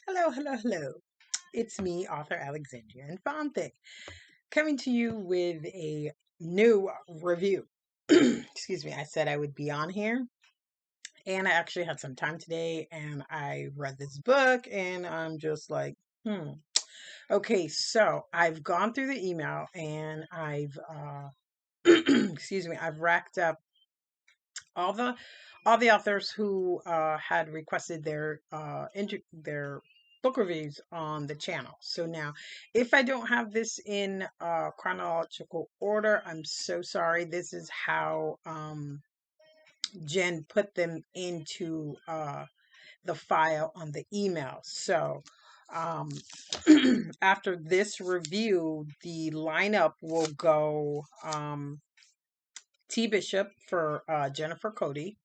Hello, hello, hello. It's me, author Alexandria and Fonte, coming to you with a new review. Excuse me, I said I would be on here, and I actually had some time today, and I read this book, and I'm just like, hmm. Okay, so I've gone through the email, and excuse me, I've racked up all the authors who had requested their book reviews on the channel. So now, if I don't have this in chronological order, I'm so sorry. This is how Jen put them into the file on the email. So um, after this review, the lineup will go T Bishop for Jennifer Cody.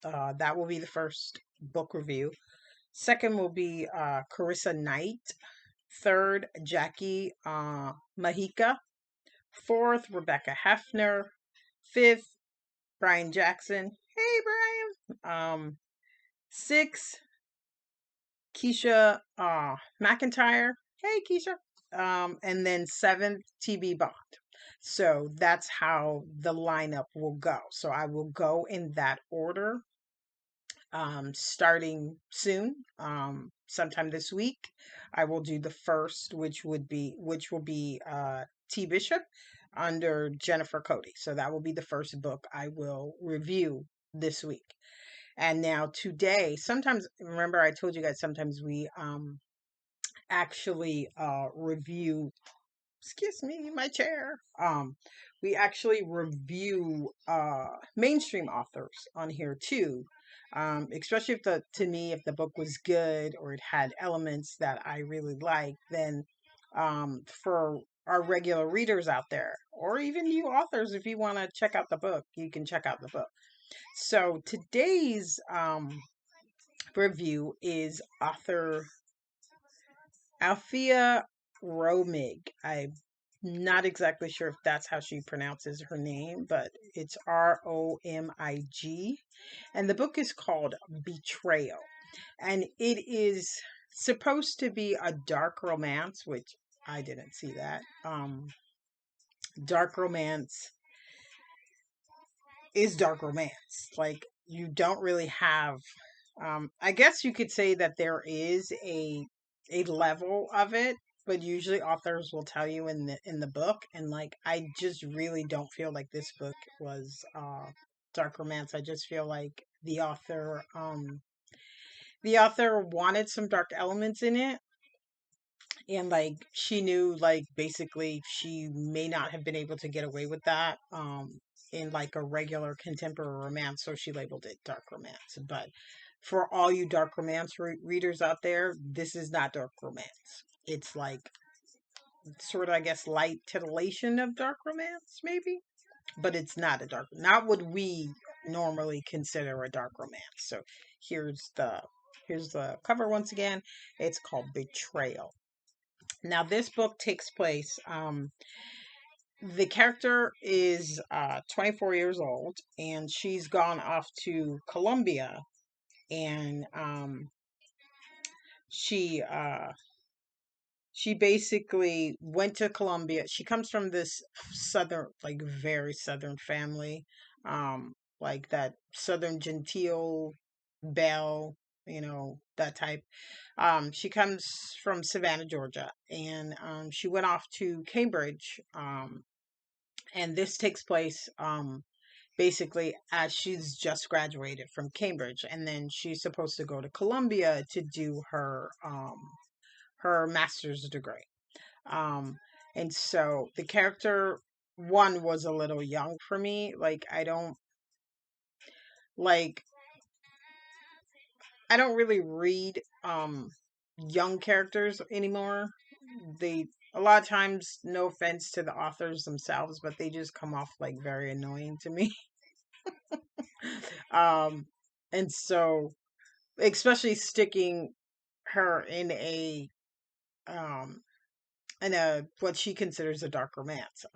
That will be the first book review. Second will be Carissa Knight. Third, Jackie Mahika. Fourth, Rebecca Hefner. Fifth, Brian Jackson. Hey, Brian. Sixth, Keisha McIntyre. Hey, Keisha. And then seventh, TB Bond. So that's how the lineup will go. So I will go in that order starting soon, sometime this week. I will do the first, which will be T Bishop under Jennifer Cody. So that will be the first book I will review this week. And now today, sometimes remember I told you guys sometimes we actually review, excuse me, my chair. We actually review mainstream authors on here too. Especially if to me, if the book was good or it had elements that I really like, then for our regular readers out there, or even you authors, if you want to check out the book, you can check out the book. So today's review is author Althea Romig. I'm not exactly sure if that's how she pronounces her name, but it's Romig. And the book is called Betrayal. And it is supposed to be a dark romance, which I didn't see that. Dark romance is dark romance. Like, you don't really have I guess you could say that there is a level of it, but usually authors will tell you in the book, and like I just really don't feel like this book was dark romance. I just feel like the author wanted some dark elements in it, and like she knew like basically she may not have been able to get away with that in like a regular contemporary romance, so she labeled it dark romance. But for all you dark romance readers out there, this is not dark romance. It's like sort of, I guess, light titillation of dark romance maybe, but it's not not what we normally consider a dark romance. So here's the here's the cover once again. It's called Betrayal. Now, this book takes place. The character is 24 years old, and she's gone off to Colombia, and she she basically went to Colombia. She comes from this southern, like very southern family, like that southern genteel belle, that type. She comes from Savannah, Georgia, and she went off to Cambridge. And this takes place basically as she's just graduated from Cambridge, and then she's supposed to go to Columbia to do her master's degree. Um, and so the character one was a little young for me. Like I don't really read young characters anymore. They a lot of times, no offense to the authors themselves, but they just come off like very annoying to me. um and so especially sticking her um in a what she considers a dark romance.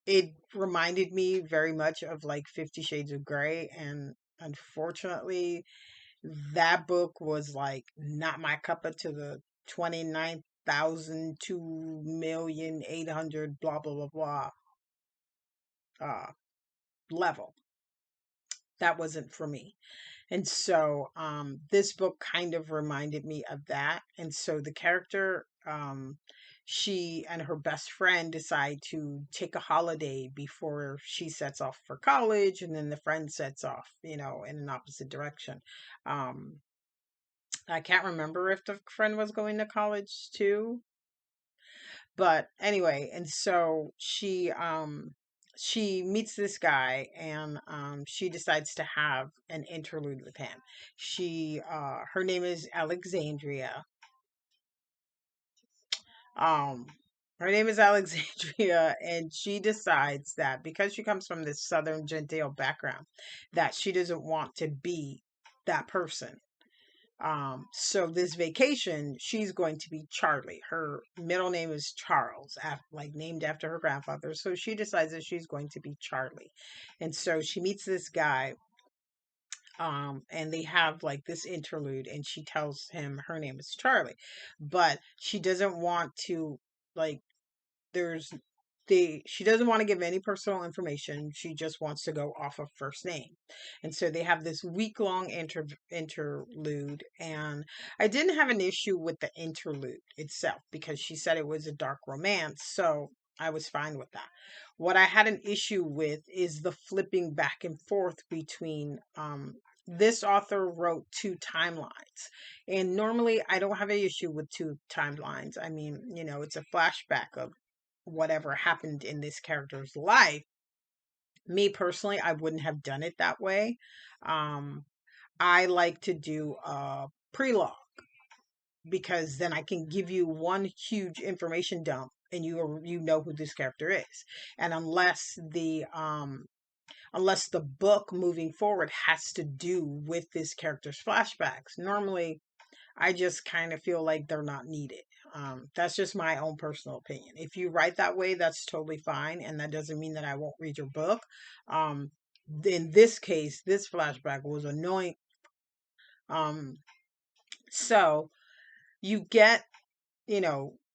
It reminded me very much of like 50 Shades of Grey, and unfortunately That book was like not my cup of to the 29,000 2,800,000 blah blah blah blah uh level. That wasn't for me. And so this book kind of reminded me of that. And so the character, she and her best friend decide to take a holiday before she sets off for college, and then the friend sets off, in an opposite direction. Um, I can't remember if the friend was going to college too, but anyway, and so she meets this guy, and she decides to have an interlude with him. Her name is Alexandria. Um her name is Alexandria, and she decides that because she comes from this southern genteel background, that she doesn't want to be that person. So this vacation, she's going to be Charlie. Her middle name is Charles, like named after her grandfather. So she decides that she's going to be Charlie. And so she meets this guy, and they have like this interlude, and she tells him her name is Charlie. But she doesn't want to, like, there's she doesn't want to give any personal information. She just wants to go off of first name. And so they have this week long interlude, and I didn't have an issue with the interlude itself because she said it was a dark romance, so I was fine with that. What I had an issue with is the flipping back and forth between this author wrote two timelines, and normally I don't have an issue with two timelines. I mean, it's a flashback of whatever happened in this character's life. Me personally, I wouldn't have done it that way. Um, I like to do a prelogue because then I can give you one huge information dump, and you know who this character is. And unless the book moving forward has to do with this character's flashbacks, normally I just kind of feel like they're not needed. That's just my own personal opinion. If you write that way, that's totally fine, and that doesn't mean that I won't read your book. Um, in this case, this flashback was annoying. Um, so you get,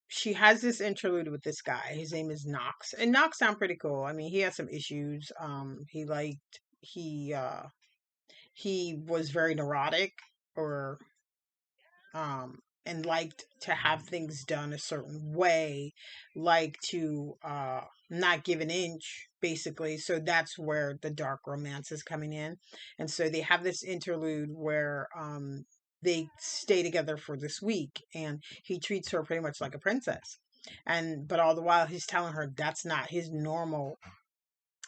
she has this interlude with this guy. His name is Knox, and Knox sound pretty cool. I mean, he had some issues. He was very neurotic, or and liked to have things done a certain way, like to not give an inch, basically. So that's where the dark romance is coming in. And so they have this interlude where they stay together for this week, and he treats her pretty much like a princess. But all the while he's telling her that's not his normal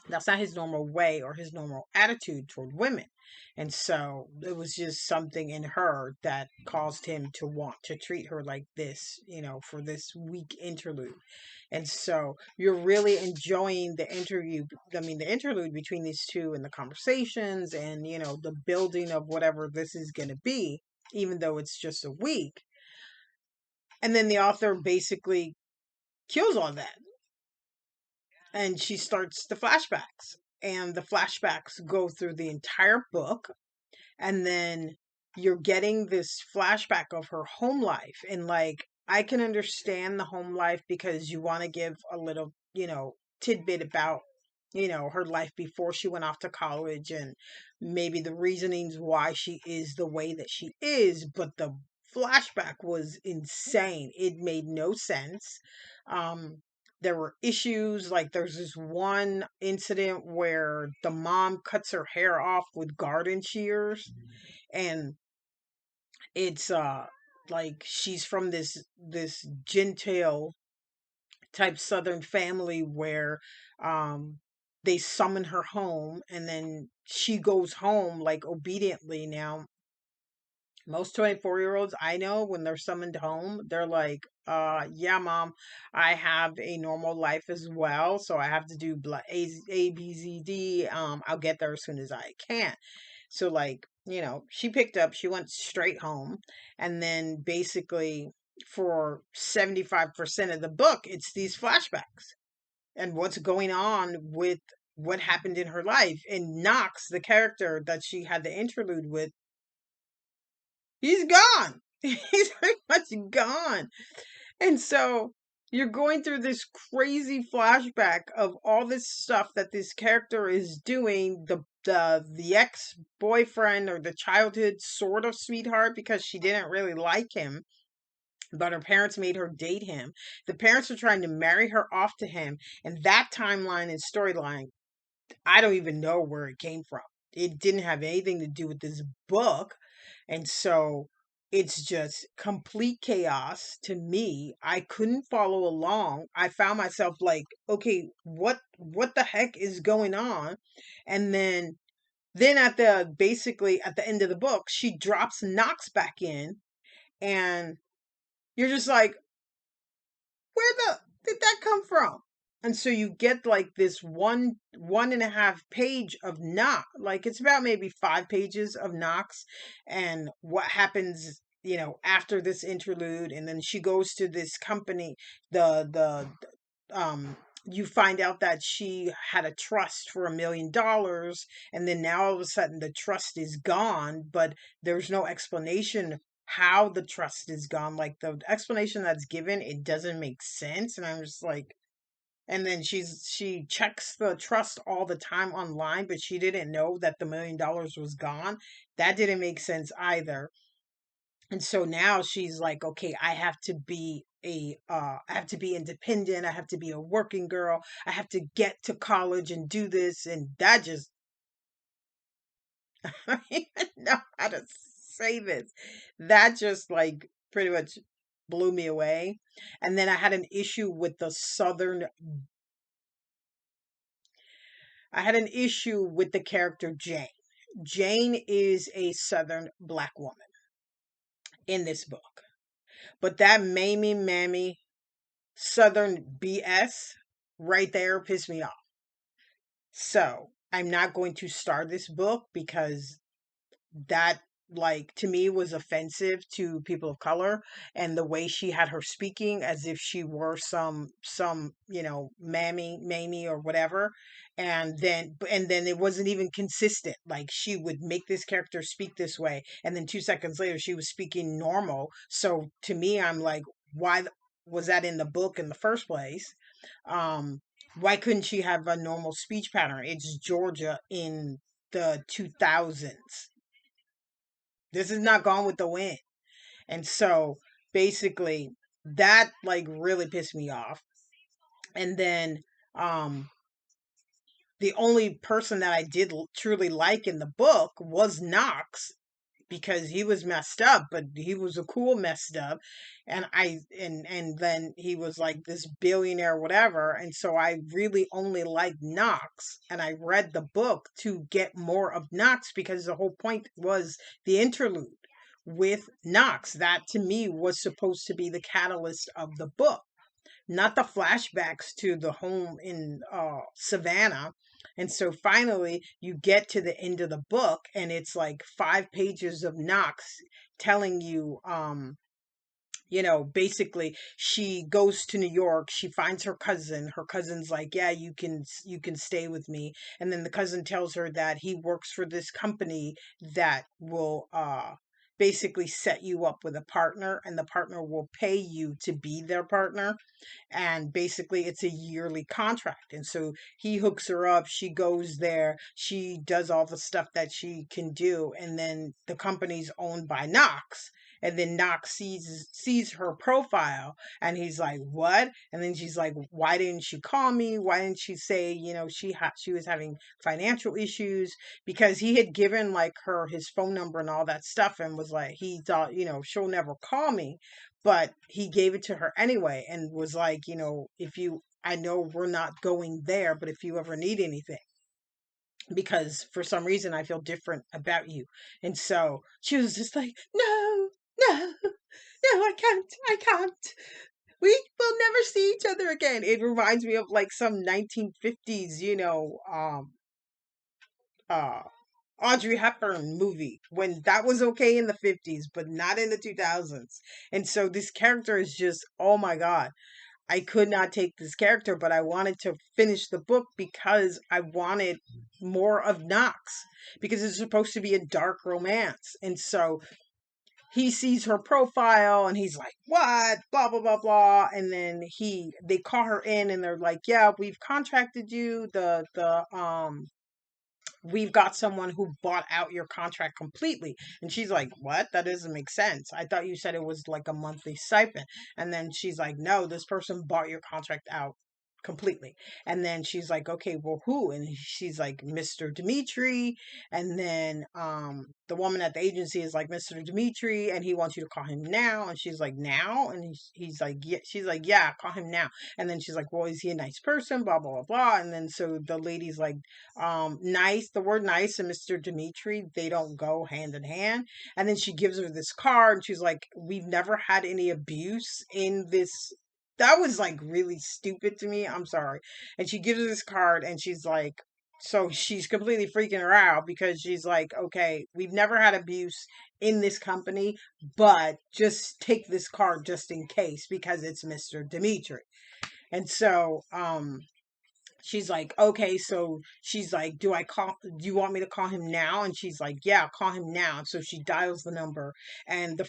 way or his normal attitude toward women. And so it was just something in her that caused him to want to treat her like this, for this week interlude. And so you're really enjoying the interlude between these two, and the conversations, and, the building of whatever this is going to be, even though it's just a week. And then the author basically kills all that, and she starts the flashbacks, and the flashbacks go through the entire book. And then you're getting this flashback of her home life, and like, I can understand the home life because you want to give a little, tidbit about, her life before she went off to college, and maybe the reasonings why she is the way that she is. But the flashback was insane. It made no sense. um there were issues, like there's this one incident where the mom cuts her hair off with garden shears, and it's like she's from this gentile type southern family where um they summon her home, and then she goes home like obediently. Now, most 24-year-olds I know, when they're summoned home, they're like, yeah, mom, I have a normal life as well. So I have to do A, B, Z, D. I'll get there as soon as I can. So, like, she picked up, she went straight home. And then basically, for 75% of the book, it's these flashbacks and what's going on with what happened in her life. And Knox, the character that she had the interlude with, He's gone. He's pretty much gone. And so you're going through this crazy flashback of all this stuff that this character is doing. The ex boyfriend or the childhood sort of sweetheart, because she didn't really like him, but her parents made her date him. The parents are trying to marry her off to him, and that timeline and storyline, I don't even know where it came from. It didn't have anything to do with this book. And so it's just complete chaos to me. I couldn't follow along. I found myself like, okay, what the heck is going on? And then at the basically at the end of the book, she drops Knox back in, and you're just like, where the did that come from? And so you get like this one and a half page of Knox, like it's about maybe 5 pages of Knox and what happens, after this interlude. And then she goes to this company, the you find out that she had a trust for $1 million, and then now all of a sudden the trust is gone, but there's no explanation how the trust is gone. Like the explanation that's given, it doesn't make sense. And I'm just like, and then she checks the trust all the time online, but she didn't know that the $1 million was gone. That didn't make sense either. And so now she's like, okay, I have to be independent. I have to be a working girl. I have to get to college and do this. And that just, I don't even know how to say this. That just like pretty much blew me away. And then I had an issue with the character Jane. Jane is a Southern black woman in this book. But that mammy Southern BS right there pissed me off. So I'm not going to start this book because that, like, to me was offensive to people of color, and the way she had her speaking as if she were some mammy or whatever. And then it wasn't even consistent. Like, she would make this character speak this way, and then 2 seconds later she was speaking normal. So to me, I'm like, was that in the book in the first place? Why couldn't she have a normal speech pattern? It's Georgia in the 2000s. This is not Gone with the Wind. And so basically that like really pissed me off. And then um the only person that I did truly like in the book was Knox, because he was messed up, but he was a cool messed up. And then he was like this billionaire whatever. And so I really only liked Knox, and I read the book to get more of Knox, because the whole point was the interlude with Knox. That to me was supposed to be the catalyst of the book, not the flashbacks to the home in Savannah. And so finally, you get to the end of the book, and it's like 5 pages of Knox telling you, basically she goes to New York, she finds her cousin. Her cousin's like, yeah, you can stay with me. And then the cousin tells her that he works for this company that will basically set you up with a partner, and the partner will pay you to be their partner, and basically it's a yearly contract. And so he hooks her up, she goes there, she does all the stuff that she can do, and then the company's owned by Knox. And then Knox sees her profile, and he's like, what? And then she's like, why didn't she call me? Why didn't she say, she was having financial issues? Because he had given like her his phone number and all that stuff, and was like, he thought, she'll never call me. But he gave it to her anyway, and was like, if you, I know we're not going there, but if you ever need anything, because for some reason I feel different about you. And so she was just like, no, no, no, I can't. We will never see each other again. It reminds me of like some 1950s, uh, Audrey Hepburn movie, when that was okay in the 50s, but not in the 2000s. And so this character is just, oh my God. I could not take this character, but I wanted to finish the book because I wanted more of Knox, because it's supposed to be a dark romance. And so he sees her profile and he's like, what? Blah blah blah blah. And then they call her in and they're like, yeah, we've contracted you. The we've got someone who bought out your contract completely. And she's like, what? That doesn't make sense. I thought you said it was like a monthly stipend. And then she's like, no, this person bought your contract out completely. And then she's like, okay, well, who? And she's like, Mr. Dimitri. And then the woman at the agency is like, Mr. Dimitri, and he wants you to call him now. And she's like, now? And he's like, yeah. She's like, yeah, call him now. And then she's like, well, is he a nice person? Blah blah blah blah. And then so the lady's like, nice, the word nice and Mr. Dimitri, they don't go hand in hand. And then she gives her this card and she's like, we've never had any abuse in this. That was like really stupid to me. I'm sorry. And she gives her this card and she's like, so she's completely freaking her out because she's like, okay, we've never had abuse in this company, but just take this card just in case because it's Mr. Dimitri. And so she's like, okay, so she's like, do you want me to call him now? And she's like, yeah, call him now. And so she dials the number, and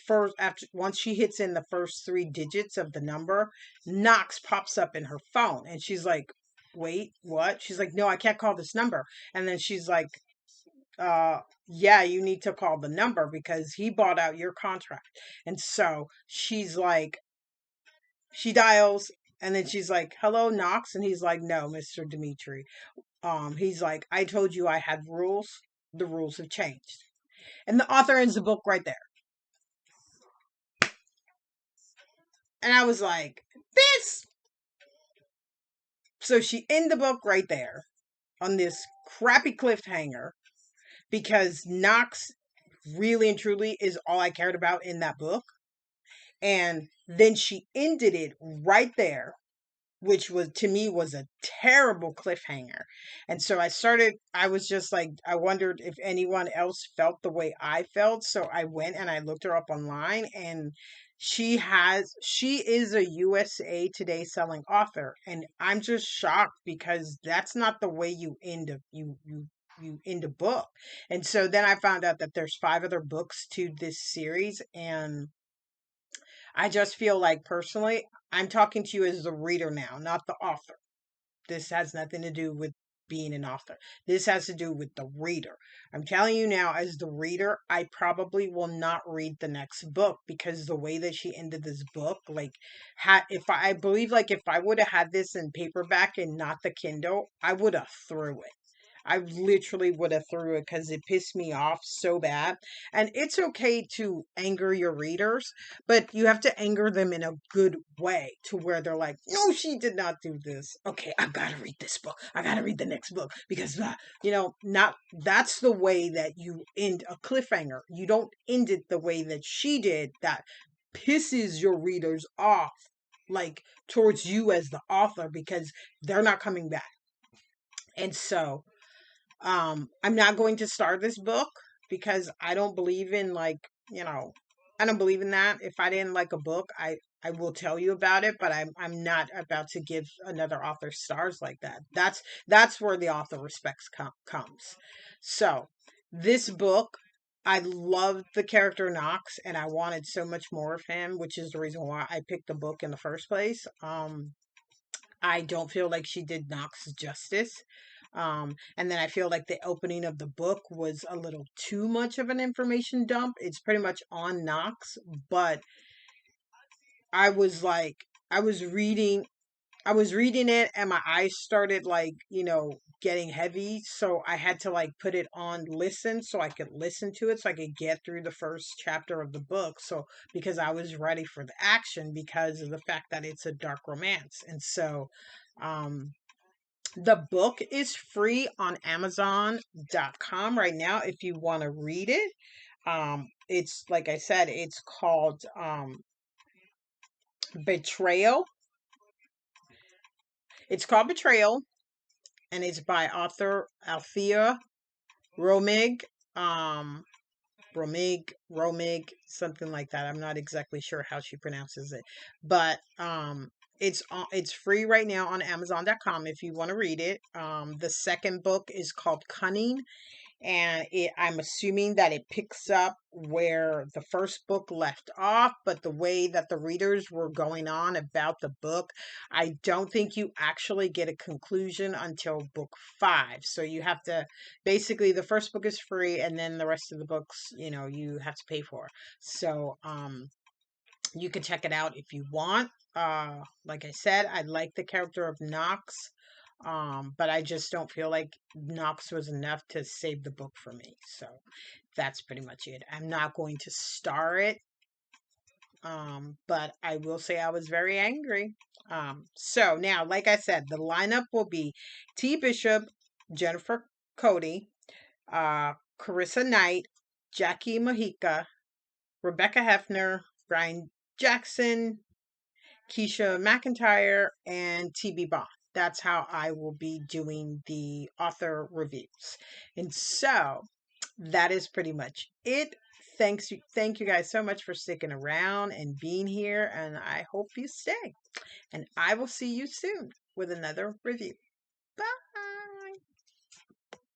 once she hits in the first three digits of the number, Knox pops up in her phone, and she's like, wait, what? She's like, no, I can't call this number. And then she's like, yeah, you need to call the number because he bought out your contract. And so she's like, she dials, and then she's like, hello, Knox. And he's like, no, Mr. Dimitri. He's like, I told you I had rules. The rules have changed. And the author ends the book right there. And I was like, this. So she ended the book right there on this crappy cliffhanger because Knox really and truly is all I cared about in that book. And then she ended it right there, which was to me was a terrible cliffhanger. And so I was just like, I wondered if anyone else felt the way I felt. So I went and I looked her up online, and she is a USA Today selling author. And I'm just shocked because that's not the way you end you end a book. And so then I found out that there's 5 other books to this series, and I just feel like personally, I'm talking to you as the reader now, not the author. This has nothing to do with being an author. This has to do with the reader. I'm telling you now, as the reader, I probably will not read the next book because the way that she ended this book, like, I believe, like, if I would have had this in paperback and not the Kindle, I would have threw it. I literally would have threw it because it pissed me off so bad. And it's okay to anger your readers, but you have to anger them in a good way to where they're like, no, she did not do this. Okay, I've got to read this book. I got to read the next book because, not that's the way that you end a cliffhanger. You don't end it the way that she did that pisses your readers off, like towards you as the author, because they're not coming back. And so I'm not going to start this book because I don't believe in, like, I don't believe in that. If I didn't like a book, I will tell you about it, but I'm not about to give another author stars like that. That's where the author respects comes. So this book, I loved the character Knox, and I wanted so much more of him, which is the reason why I picked the book in the first place. I don't feel like she did Knox justice. And then I feel like the opening of the book was a little too much of an information dump. It's pretty much on Knox, but I was like, I was reading, I was reading it and my eyes started, like, getting heavy. So I had to, like, put it on listen so I could listen to it so I could get through the first chapter of the book. So, because I was ready for the action because of the fact that it's a dark romance. And so, um, the book is free on Amazon.com right now if you want to read it. It's, like I said, it's called Betrayal. It's called Betrayal, and it's by author Althea Romig. Romig, something like that. I'm not exactly sure how she pronounces it, but it's free right now on Amazon.com if you want to read it. The second book is called Cunning, and I'm assuming that it picks up where the first book left off, but the way that the readers were going on about the book, I don't think you actually get a conclusion until book 5. So you have to, basically, the first book is free, and then the rest of the books, you have to pay for. So you can check it out if you want. Like I said, I like the character of Knox, but I just don't feel like Knox was enough to save the book for me. So that's pretty much it. I'm not going to star it, but I will say I was very angry. So now, like I said, the lineup will be T. Bishop, Jennifer Cody, Carissa Knight, Jackie Mojica, Rebecca Hefner, Brian Jackson, Keisha McIntyre, and TB Bond. That's how I will be doing the author reviews. And so that is pretty much it. Thank you guys so much for sticking around and being here, and I hope you stay. And I will see you soon with another review.